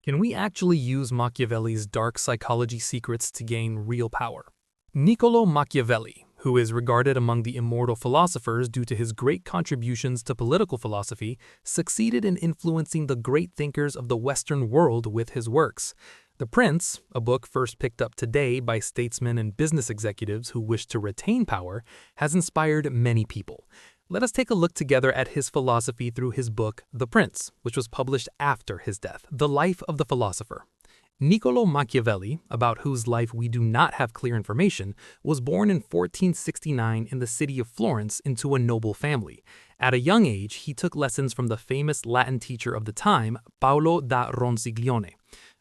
Can we actually use Machiavelli's dark psychology secrets to gain real power? Niccolò Machiavelli, who is regarded among the immortal philosophers due to his great contributions to political philosophy, succeeded in influencing the great thinkers of the Western world with his works. The Prince, a book first picked up today by statesmen and business executives who wish to retain power, has inspired many people. Let us take a look together at his philosophy through his book, The Prince, which was published after his death. The Life of the Philosopher. Niccolò Machiavelli, about whose life we do not have clear information, was born in 1469 in the city of Florence into a noble family. At a young age, he took lessons from the famous Latin teacher of the time, Paolo da Ronciglione.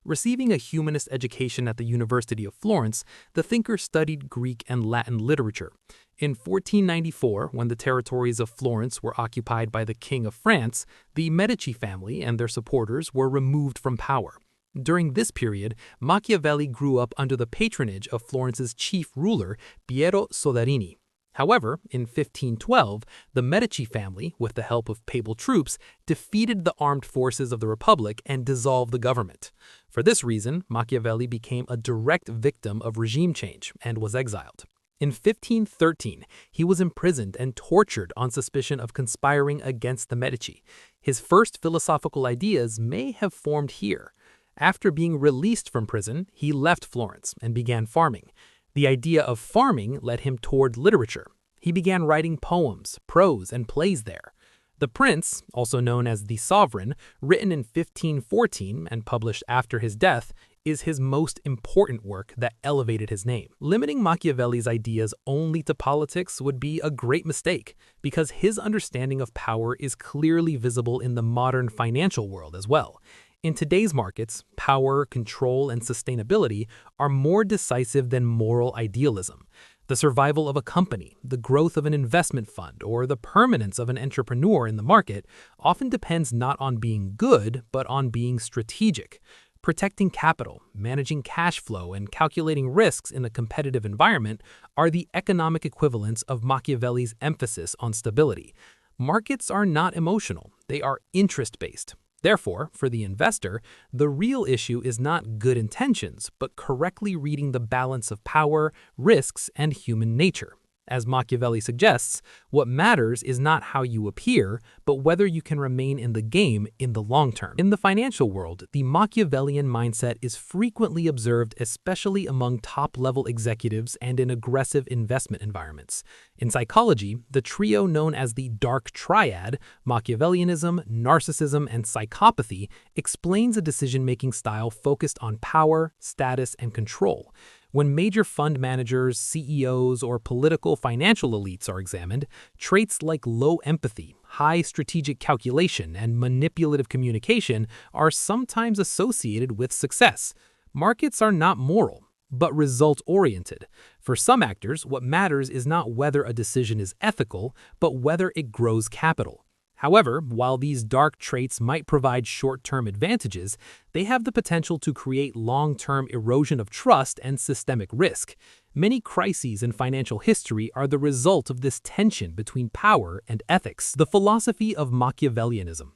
Receiving a humanist education at the University of Florence, the thinker studied Greek and Latin literature. In 1494, when the territories of Florence were occupied by the King of France, the Medici family and their supporters were removed from power. During this period, Machiavelli grew up under the patronage of Florence's chief ruler, Piero Soderini. However, in 1512, the Medici family, with the help of papal troops, defeated the armed forces of the Republic and dissolved the government. For this reason, Machiavelli became a direct victim of regime change and was exiled. In 1513, he was imprisoned and tortured on suspicion of conspiring against the Medici. His first philosophical ideas may have formed here. After being released from prison, he left Florence and began farming. The idea of farming led him toward literature. He began writing poems, prose, and plays there. The Prince, also known as The Sovereign, written in 1514 and published after his death, is his most important work that elevated his name. Limiting Machiavelli's ideas only to politics would be a great mistake, because his understanding of power is clearly visible in the modern financial world as well. In today's markets, power, control, and sustainability are more decisive than moral idealism. The survival of a company, the growth of an investment fund, or the permanence of an entrepreneur in the market often depends not on being good, but on being strategic. Protecting capital, managing cash flow, and calculating risks in a competitive environment are the economic equivalents of Machiavelli's emphasis on stability. Markets are not emotional, they are interest-based. Therefore, for the investor, the real issue is not good intentions, but correctly reading the balance of power, risks, and human nature. As Machiavelli suggests, what matters is not how you appear, but whether you can remain in the game in the long term. In the financial world, the Machiavellian mindset is frequently observed, especially among top-level executives and in aggressive investment environments. In psychology, the trio known as the Dark Triad, Machiavellianism, narcissism, and psychopathy, explains a decision-making style focused on power, status, and control. When major fund managers, CEOs, or political financial elites are examined, traits like low empathy, high strategic calculation, and manipulative communication are sometimes associated with success. Markets are not moral, but result-oriented. For some actors, what matters is not whether a decision is ethical, but whether it grows capital. However, while these dark traits might provide short-term advantages, they have the potential to create long-term erosion of trust and systemic risk. Many crises in financial history are the result of this tension between power and ethics. The philosophy of Machiavellianism.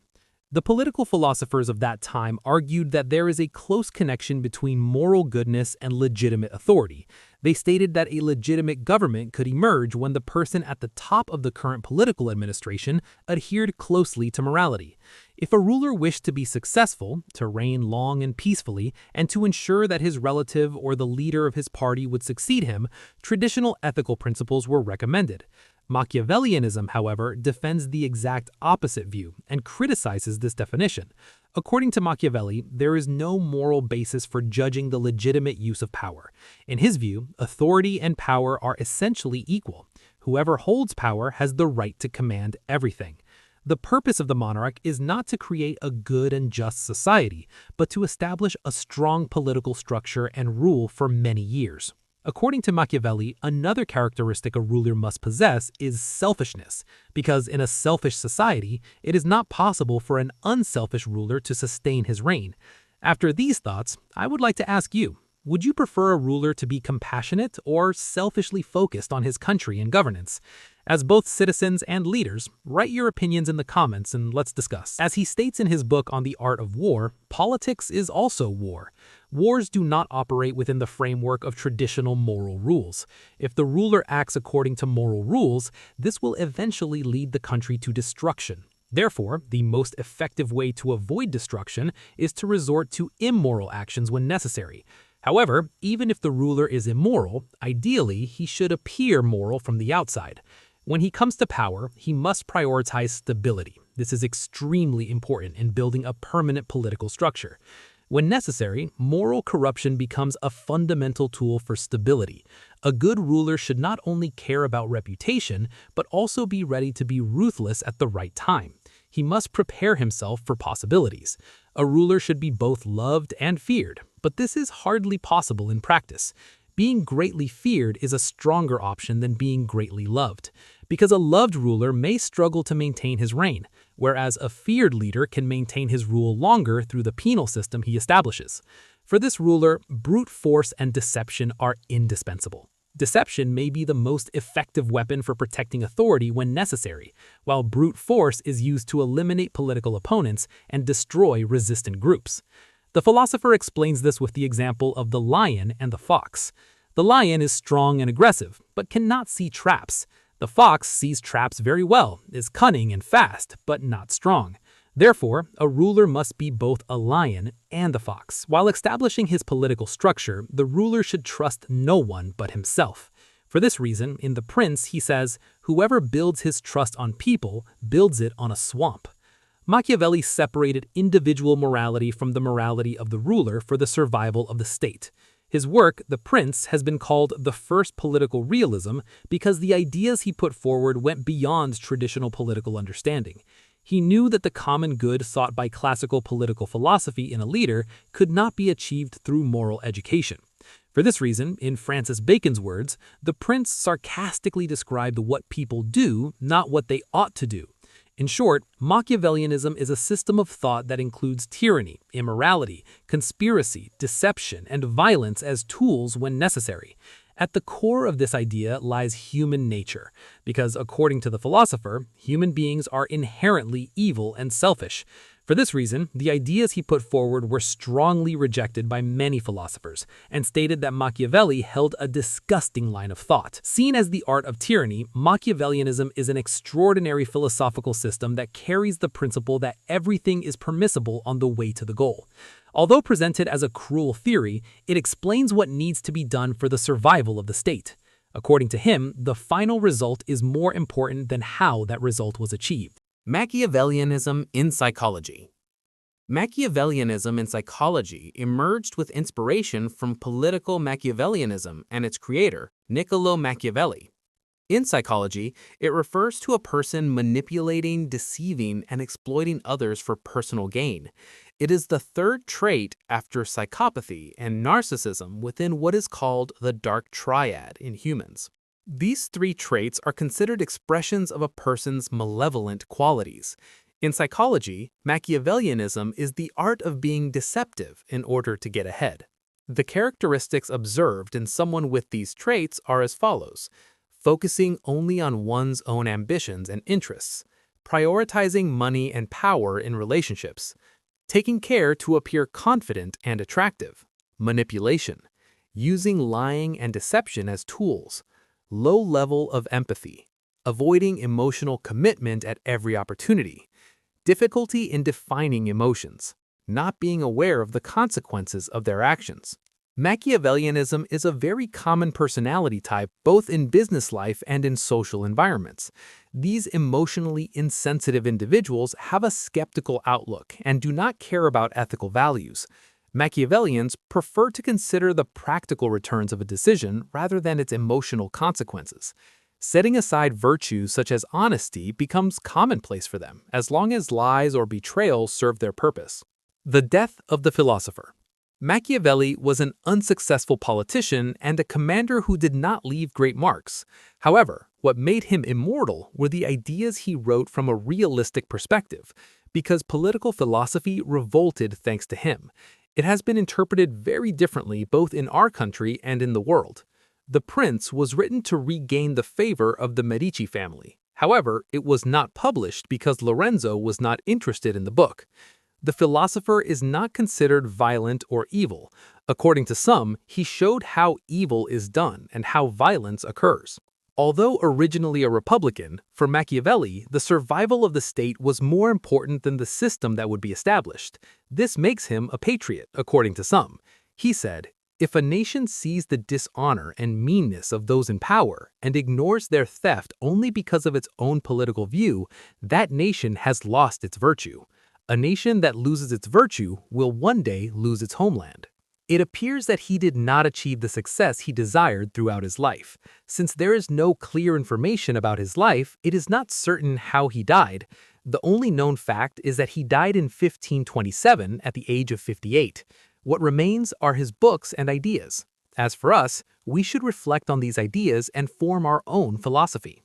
The political philosophers of that time argued that there is a close connection between moral goodness and legitimate authority. They stated that a legitimate government could emerge when the person at the top of the current political administration adhered closely to morality. If a ruler wished to be successful, to reign long and peacefully, and to ensure that his relative or the leader of his party would succeed him, traditional ethical principles were recommended. Machiavellianism, however, defends the exact opposite view and criticizes this definition. According to Machiavelli, there is no moral basis for judging the legitimate use of power. In his view, authority and power are essentially equal. Whoever holds power has the right to command everything. The purpose of the monarch is not to create a good and just society, but to establish a strong political structure and rule for many years. According to Machiavelli, another characteristic a ruler must possess is selfishness, because in a selfish society, it is not possible for an unselfish ruler to sustain his reign. After these thoughts, I would like to ask you, would you prefer a ruler to be compassionate or selfishly focused on his country and governance? As both citizens and leaders, write your opinions in the comments and let's discuss. As he states in his book on the art of war, politics is also war. Wars do not operate within the framework of traditional moral rules. If the ruler acts according to moral rules, this will eventually lead the country to destruction. Therefore, the most effective way to avoid destruction is to resort to immoral actions when necessary. However, even if the ruler is immoral, ideally he should appear moral from the outside. When he comes to power, he must prioritize stability. This is extremely important in building a permanent political structure. When necessary, moral corruption becomes a fundamental tool for stability. A good ruler should not only care about reputation, but also be ready to be ruthless at the right time. He must prepare himself for possibilities. A ruler should be both loved and feared, but this is hardly possible in practice. Being greatly feared is a stronger option than being greatly loved, because a loved ruler may struggle to maintain his reign, whereas a feared leader can maintain his rule longer through the penal system he establishes. For this ruler, brute force and deception are indispensable. Deception may be the most effective weapon for protecting authority when necessary, while brute force is used to eliminate political opponents and destroy resistant groups. The philosopher explains this with the example of the lion and the fox. The lion is strong and aggressive, but cannot see traps. The fox sees traps very well, is cunning and fast, but not strong. Therefore, a ruler must be both a lion and a fox. While establishing his political structure, the ruler should trust no one but himself. For this reason, in The Prince, he says, "Whoever builds his trust on people builds it on a swamp." Machiavelli separated individual morality from the morality of the ruler for the survival of the state. His work, The Prince, has been called the first political realism because the ideas he put forward went beyond traditional political understanding. He knew that the common good sought by classical political philosophy in a leader could not be achieved through moral education. For this reason, in Francis Bacon's words, The Prince sarcastically described what people do, not what they ought to do. In short, Machiavellianism is a system of thought that includes tyranny, immorality, conspiracy, deception, and violence as tools when necessary. At the core of this idea lies human nature, because according to the philosopher, human beings are inherently evil and selfish. For this reason, the ideas he put forward were strongly rejected by many philosophers, and stated that Machiavelli held a disgusting line of thought. Seen as the art of tyranny, Machiavellianism is an extraordinary philosophical system that carries the principle that everything is permissible on the way to the goal. Although presented as a cruel theory, it explains what needs to be done for the survival of the state. According to him, the final result is more important than how that result was achieved. Machiavellianism in psychology. Machiavellianism in psychology emerged with inspiration from political Machiavellianism and its creator, Niccolo Machiavelli. In psychology, it refers to a person manipulating, deceiving, and exploiting others for personal gain. It is the third trait after psychopathy and narcissism within what is called the dark triad in humans. These three traits are considered expressions of a person's malevolent qualities. In psychology, Machiavellianism is the art of being deceptive in order to get ahead. The characteristics observed in someone with these traits are as follows: focusing only on one's own ambitions and interests, prioritizing money and power in relationships, taking care to appear confident and attractive, manipulation, using lying and deception as tools, low level of empathy, avoiding emotional commitment at every opportunity, difficulty in defining emotions, not being aware of the consequences of their actions. Machiavellianism is a very common personality type both in business life and in social environments. These emotionally insensitive individuals have a skeptical outlook and do not care about ethical values. Machiavellians prefer to consider the practical returns of a decision rather than its emotional consequences. Setting aside virtues such as honesty becomes commonplace for them, as long as lies or betrayal serve their purpose. The death of the philosopher. Machiavelli was an unsuccessful politician and a commander who did not leave great marks. However, what made him immortal were the ideas he wrote from a realistic perspective, because political philosophy revolted thanks to him. It has been interpreted very differently both in our country and in the world. The Prince was written to regain the favor of the Medici family. However, it was not published because Lorenzo was not interested in the book. The philosopher is not considered violent or evil. According to some, he showed how evil is done and how violence occurs. Although originally a Republican, for Machiavelli, the survival of the state was more important than the system that would be established. This makes him a patriot, according to some. He said, "If a nation sees the dishonor and meanness of those in power and ignores their theft only because of its own political view, that nation has lost its virtue. A nation that loses its virtue will one day lose its homeland." It appears that he did not achieve the success he desired throughout his life. Since there is no clear information about his life, it is not certain how he died. The only known fact is that he died in 1527 at the age of 58. What remains are his books and ideas. As for us, we should reflect on these ideas and form our own philosophy.